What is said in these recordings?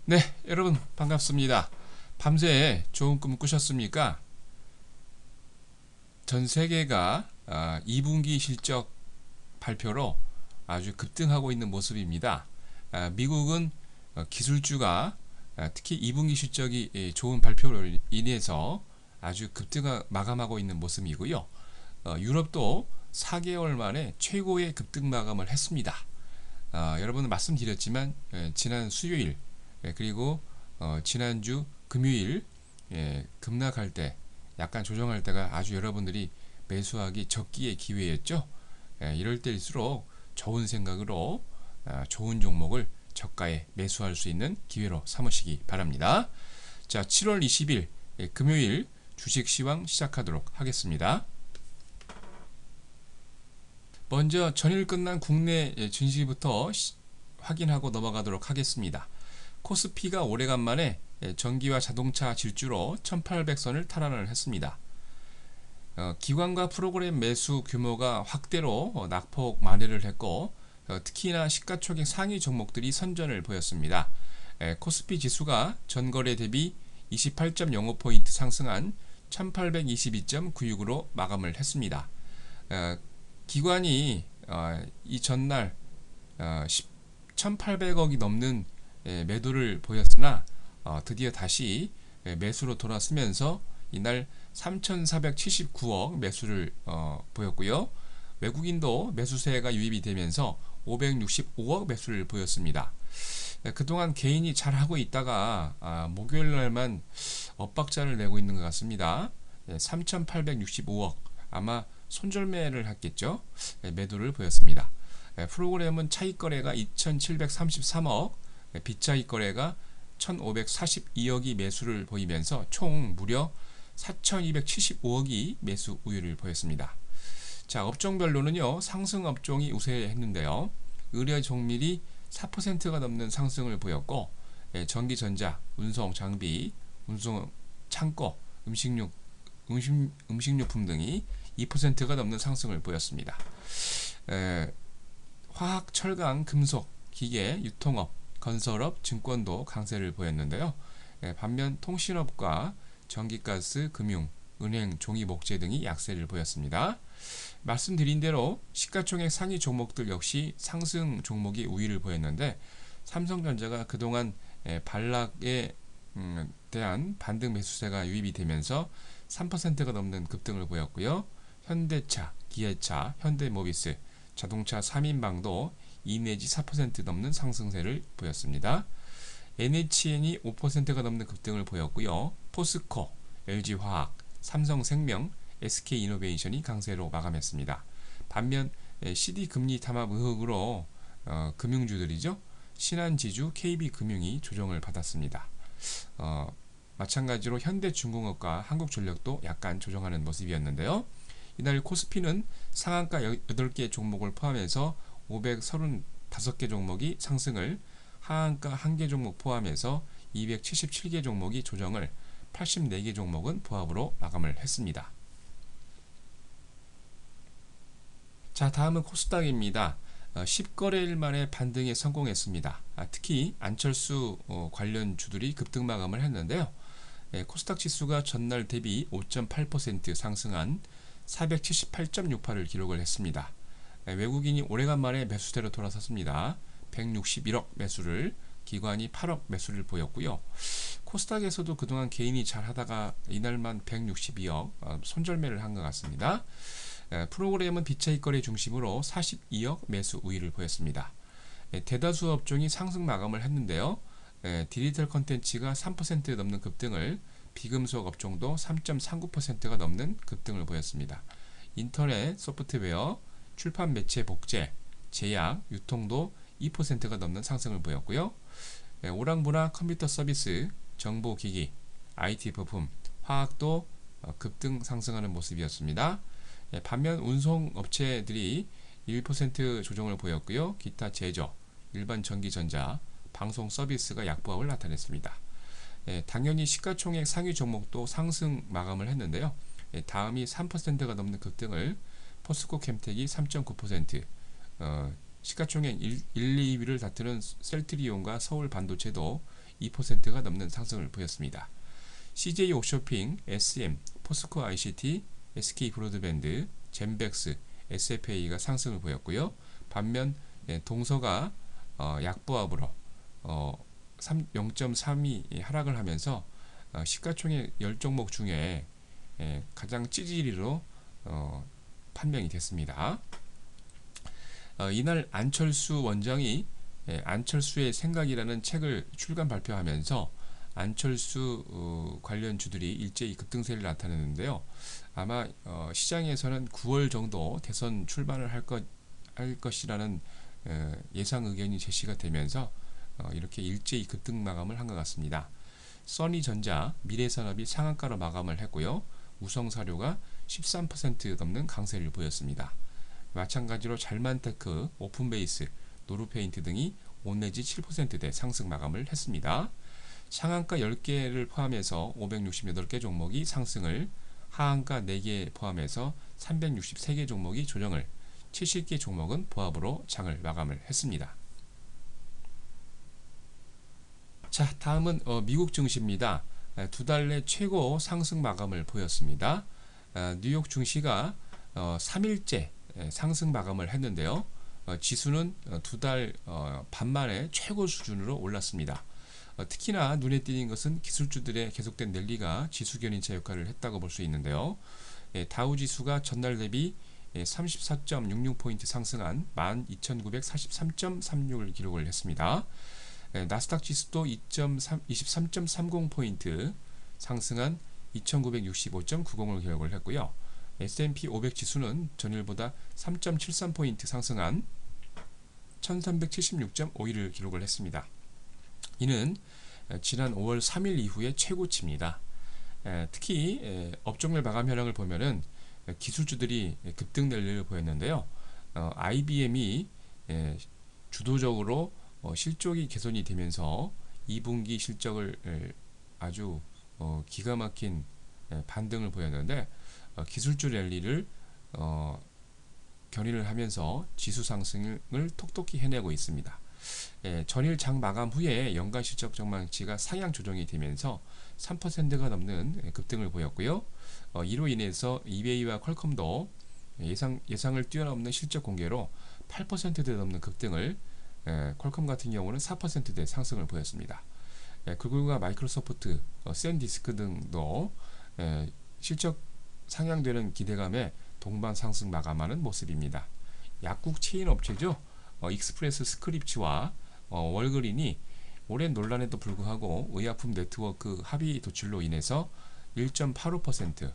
네, 여러분 반갑습니다. 밤새 좋은 꿈 꾸셨습니까? 전 세계가 2분기 실적 발표로 아주 급등하고 있는 모습입니다. 미국은 기술주가 특히 2분기 실적이 좋은 발표로 인해서 아주 급등을 마감하고 있는 모습이고요. 유럽도 4개월 만에 최고의 급등 마감을 했습니다. 여러분은 말씀드렸지만 지난 수요일 그리고 지난주 금요일 급락할 때 약간 조정할 때가 아주 여러분들이 매수하기 적기의 기회였죠. 이럴 때일수록 좋은 생각으로 좋은 종목을 저가에 매수할 수 있는 기회로 삼으시기 바랍니다. 자, 7월 20일 금요일 주식 시황 시작하도록 하겠습니다. 먼저 전일 끝난 국내 증시부터 확인하고 넘어가도록 하겠습니다. 코스피가 오래간만에 전기와 자동차 질주로 1800선을 탈환을 했습니다. 기관과 프로그램 매수 규모가 확대로 낙폭 만회를 했고 특히나 시가총액 상위 종목들이 선전을 보였습니다. 코스피 지수가 전거래 대비 28.05포인트 상승한 1822.96으로 마감을 했습니다. 기관이 이 전날 1800억이 넘는 매도를 보였으나 드디어 다시 매수로 돌아서면서 이날 3479억 매수를 보였고요. 외국인도 매수세가 유입이 되면서 565억 매수를 보였습니다. 그동안 개인이 잘하고 있다가 목요일 날만 엇박자를 내고 있는 것 같습니다. 3865억 아마 손절매를 했겠죠. 매도를 보였습니다. 프로그램은 차익 거래가 2733억, 비차익 거래가 1542억이 매수를 보이면서 총 무려 4275억이 매수 우위를 보였습니다. 자, 업종별로는요, 상승 업종이 우세했는데요. 의료 정밀이 4%가 넘는 상승을 보였고, 전기전자, 운송 장비, 운송 창고, 음식료품 등이 2%가 넘는 상승을 보였습니다. 화학, 철강, 금속, 기계, 유통업, 건설업, 증권도 강세를 보였는데요. 반면 통신업과 전기가스, 금융, 은행, 종이, 목재 등이 약세를 보였습니다. 말씀드린 대로 시가총액 상위 종목들 역시 상승 종목이 우위를 보였는데 삼성전자가 그동안 반락에 대한 반등 매수세가 유입이 되면서 3%가 넘는 급등을 보였고요. 현대차, 기아차, 현대모비스, 자동차 3인방도 2 내지 4% 넘는 상승세를 보였습니다. NHN이 5%가 넘는 급등을 보였고요. 포스코, LG화학, 삼성생명, SK이노베이션이 강세로 마감했습니다. 반면 CD 금리 담합 의혹으로 금융주들이죠. 신한지주, KB금융이 조정을 받았습니다. 마찬가지로 현대중공업과 한국전력도 약간 조정하는 모습이었는데요. 이날 코스피는 상한가 8개 종목을 포함해서 535개 종목이 상승을, 하한가 1개 종목 포함해서 277개 종목이 조정을, 84개 종목은 보합으로 마감을 했습니다. 자, 다음은 코스닥입니다. 10거래일 만에 반등에 성공했습니다. 특히 안철수 관련 주들이 급등 마감을 했는데요. 코스닥 지수가 전날 대비 5.8% 상승한 478.68을 기록을 했습니다. 외국인이 오래간만에 매수세로 돌아섰습니다. 161억 매수를, 기관이 8억 매수를 보였고요. 코스닥에서도 그동안 개인이 잘하다가 이날만 162억 손절매를 한 것 같습니다. 프로그램은 비차익 거래 중심으로 42억 매수 우위를 보였습니다. 대다수 업종이 상승 마감을 했는데요. 디지털 컨텐츠가 3% 넘는 급등을, 비금속 업종도 3.39%가 넘는 급등을 보였습니다. 인터넷, 소프트웨어, 출판 매체 복제, 제약, 유통도 2%가 넘는 상승을 보였고요. 오락부락 컴퓨터 서비스, 정보기기, IT 부품, 화학도 급등 상승하는 모습이었습니다. 반면 운송 업체들이 1% 조정을 보였고요. 기타 제조, 일반 전기전자, 방송 서비스가 약보합을 나타냈습니다. 당연히 시가총액 상위 종목도 상승 마감을 했는데요. 다음이 3%가 넘는 급등을, 포스코 캠텍이 3.9%, 시가총액 1, 2위를 다투는 셀트리온과 서울 반도체도 2%가 넘는 상승을 보였습니다. CJ 옵쇼핑, SM, 포스코 ICT, SK 브로드밴드, 젠백스, SFA가 상승을 보였고요. 반면 동서가 약보합으로 0.32 하락을 하면서 시가총액 10종목 중에 가장 찌질이로 판명이 됐습니다. 이날 안철수 원장이 안철수의 생각이라는 책을 출간 발표하면서 안철수 관련주들이 일제히 급등세를 나타내는데요. 아마 시장에서는 9월 정도 대선 출마를 할 것이라는 예상 의견이 제시가 되면서 이렇게 일제히 급등 마감을 한 것 같습니다. 써니전자, 미래산업이 상한가로 마감을 했고요. 우성사료가 13% 넘는 강세를 보였습니다. 마찬가지로 잘만테크, 오픈베이스, 노루페인트 등이 5 내지 7%대 상승 마감을 했습니다. 상한가 10개를 포함해서 568개 종목이 상승을, 하한가 4개 포함해서 363개 종목이 조정을, 70개 종목은 보합으로 장을 마감을 했습니다. 자, 다음은 미국 증시입니다. 두 달 내 최고 상승 마감을 보였습니다. 뉴욕 증시가 3일째 상승 마감을 했는데요. 지수는 두 달 반 만에 최고 수준으로 올랐습니다. 특히나 눈에 띄는 것은 기술주들의 계속된 랠리가 지수 견인차 역할을 했다고 볼 수 있는데요. 다우 지수가 전날 대비 34.66포인트 상승한 12,943.36을 기록을 했습니다. 나스닥 지수도 23.30포인트 상승한 2,965.90을 기록을 했고요. S&P 500 지수는 전일보다 3.73포인트 상승한 1376.51을 기록을 했습니다. 이는 지난 5월 3일 이후의 최고치입니다. 특히 업종별 마감 현황을 보면은 기술주들이 급등 랠리를 보였는데요. IBM이 주도적으로 실적이 개선이 되면서 2분기 실적을 아주 기가 막힌 반등을 보였는데 기술주 랠리를 견인을 하면서 지수 상승을 톡톡히 해내고 있습니다. 전일 장 마감 후에 연간 실적 전망치가 상향 조정이 되면서 3%가 넘는 급등을 보였고요. 이로 인해서 이베이와 퀄컴도 예상을 뛰어넘는 실적 공개로 8%대 넘는 급등을, 퀄컴 같은 경우는 4%대 상승을 보였습니다. 구글과 마이크로소프트, 샌디스크 등도 실적 상향되는 기대감에 동반 상승 마감하는 모습입니다. 약국 체인 업체죠. 익스프레스 스크립츠와 월그린이 오랜 논란에도 불구하고 의약품 네트워크 합의 도출로 인해서 1.85%,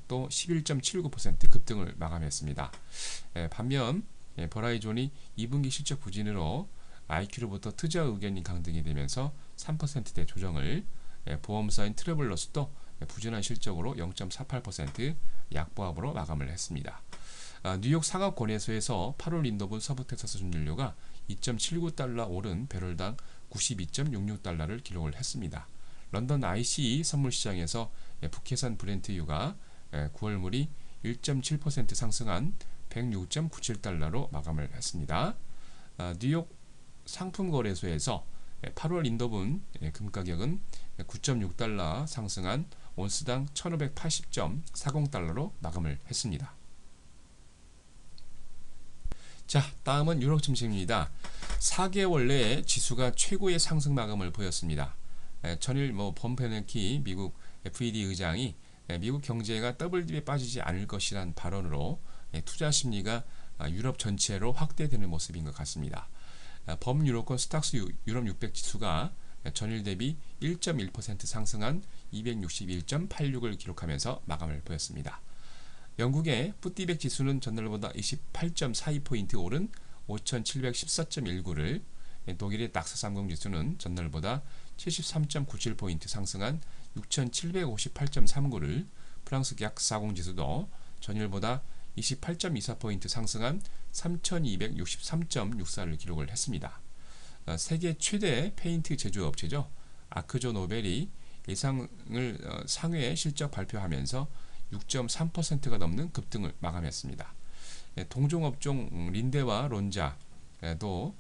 또 11.79% 급등을 마감했습니다. 반면 버라이존이 2분기 실적 부진으로 IQ로부터 투자 의견이 강등이 되면서 3%대 조정을, 보험사인 트래블러스도 부진한 실적으로 0.48% 약보합으로 마감을 했습니다. 뉴욕 상업거래소에서 8월 인도분 서부 텍사스 준연료가 2.79달러 오른 배럴당 92.66달러를 기록을 했습니다. 런던 ICE 선물시장에서 북해산 브렌트유가 9월물이 1.7% 상승한 106.97달러로 마감을 했습니다. 뉴욕 상품거래소에서 8월 인도분 금가격은 9.6달러 상승한 온스당 1580.40달러로 마감을 했습니다. 자, 다음은 유럽 증시입니다. 4개월 내에 지수가 최고의 상승 마감을 보였습니다. 전일 범베르키 미국 FED 의장이 미국 경제가 더블딥에 빠지지 않을 것이란 발언으로 투자 심리가 유럽 전체로 확대되는 모습인 것 같습니다. 범유로권 스탁스 유럽 600 지수가 전일 대비 1.1% 상승한 261.86을 기록하면서 마감을 보였습니다. 영국의 푸띠백 지수는 전날보다 28.42포인트 오른 5714.19를, 독일의 닥스 30 지수는 전날보다 73.97포인트 상승한 6758.39를, 프랑스 약 40 지수도 전일보다 28.24포인트 상승한 3263.64를 기록을 했습니다. 세계 최대 페인트 제조업체죠. 아크조 노벨이 예상을 상회 실적 발표하면서 6.3%가 넘는 급등을 마감했습니다. 동종업종 린데와 론자도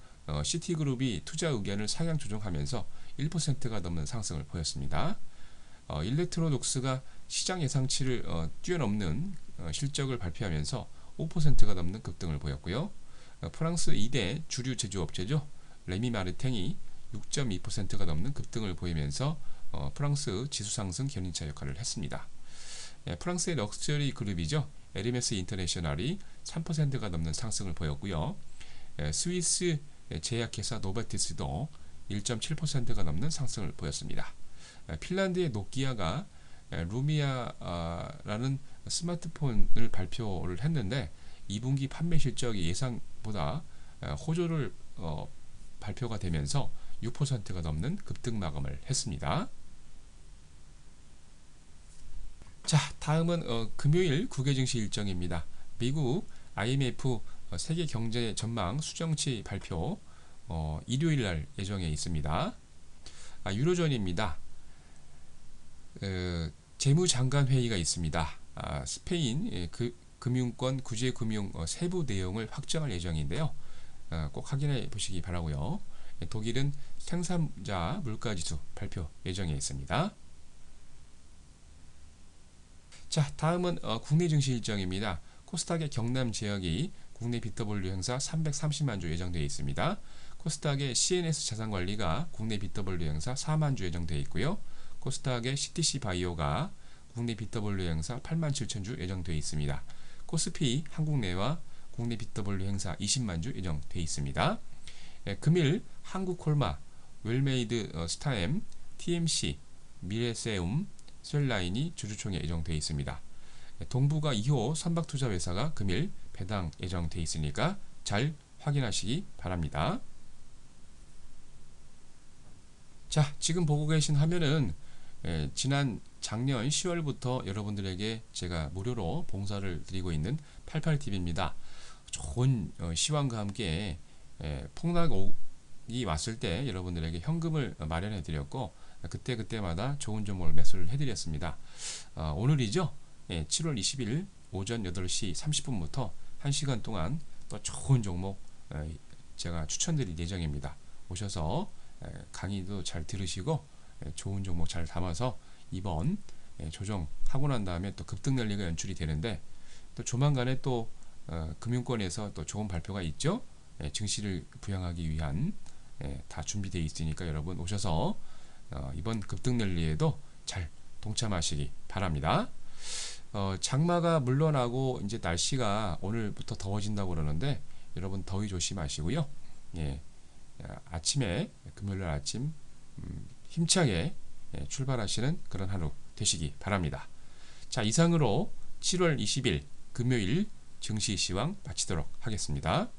시티그룹이 투자 의견을 상향 조정하면서 1%가 넘는 상승을 보였습니다. 일렉트로독스가 시장 예상치를 뛰어넘는 실적을 발표하면서 5%가 넘는 급등을 보였고요. 프랑스 2대 주류 제조업체죠. 레미 마르탱이 6.2%가 넘는 급등을 보이면서 프랑스 지수 상승 견인차 역할을 했습니다. 프랑스의 럭셔리 그룹이죠. 에르메스 인터내셔널이 3%가 넘는 상승을 보였고요. 스위스 제약회사 노바티스도 1.7%가 넘는 상승을 보였습니다. 핀란드의 노키아가 루미아라는 스마트폰을 발표를 했는데 2분기 판매 실적이 예상보다 호조를 발표가 되면서 6%가 넘는 급등 마감을 했습니다. 자, 다음은 금요일 국외 증시 일정입니다. 미국 IMF 세계 경제 전망 수정치 발표 일요일 날 예정에 있습니다. 유로존입니다. 재무장관 회의가 있습니다. 스페인 금융권 구제금융 세부 내용을 확정할 예정인데요. 꼭 확인해 보시기 바라고요. 독일은 생산자 물가지수 발표 예정에 있습니다. 자, 다음은 국내 증시 일정입니다. 코스닥의 경남 지역이 국내 BW 행사 330만 주 예정되어 있습니다. 코스닥의 CNS 자산관리가 국내 BW 행사 4만 주 예정되어 있고요. 코스닥의 CTC 바이오가 국내 BW 행사 8만 7천 주 예정되어 있습니다. 코스피 한국내와 국내 BW 행사 20만 주 예정되어 있습니다. 금일 한국콜마, 웰메이드 스타엠, TMC, 미래세움, 셀라인이 주주총회 예정되어 있습니다. 동부가 2호 선박투자회사가 금일 배당 예정되어 있으니까 잘 확인하시기 바랍니다. 자, 지금 보고 계신 화면은 지난 작년 10월부터 여러분들에게 제가 무료로 봉사를 드리고 있는 88TV입니다. 좋은 시황과 함께 폭락이 왔을 때 여러분들에게 현금을 마련해 드렸고 그때마다 좋은 종목을 매수를 해드렸습니다. 오늘이죠. 7월 20일 오전 8시 30분부터 1시간 동안 또 좋은 종목 제가 추천드릴 예정입니다. 오셔서 강의도 잘 들으시고 좋은 종목 잘 담아서 이번 조정하고 난 다음에 또 급등 랠리가 연출이 되는데 또 조만간에 또 금융권에서 또 좋은 발표가 있죠. 증시를 부양하기 위한 다 준비되어 있으니까 여러분 오셔서 이번 급등 랠리에도 잘 동참하시기 바랍니다. 장마가 물러나고 이제 날씨가 오늘부터 더워진다고 그러는데 여러분 더위 조심하시고요. 아침에 금요일 날 아침 힘차게 출발하시는 그런 하루 되시기 바랍니다. 자, 이상으로 7월 20일 금요일 증시 시황 마치도록 하겠습니다.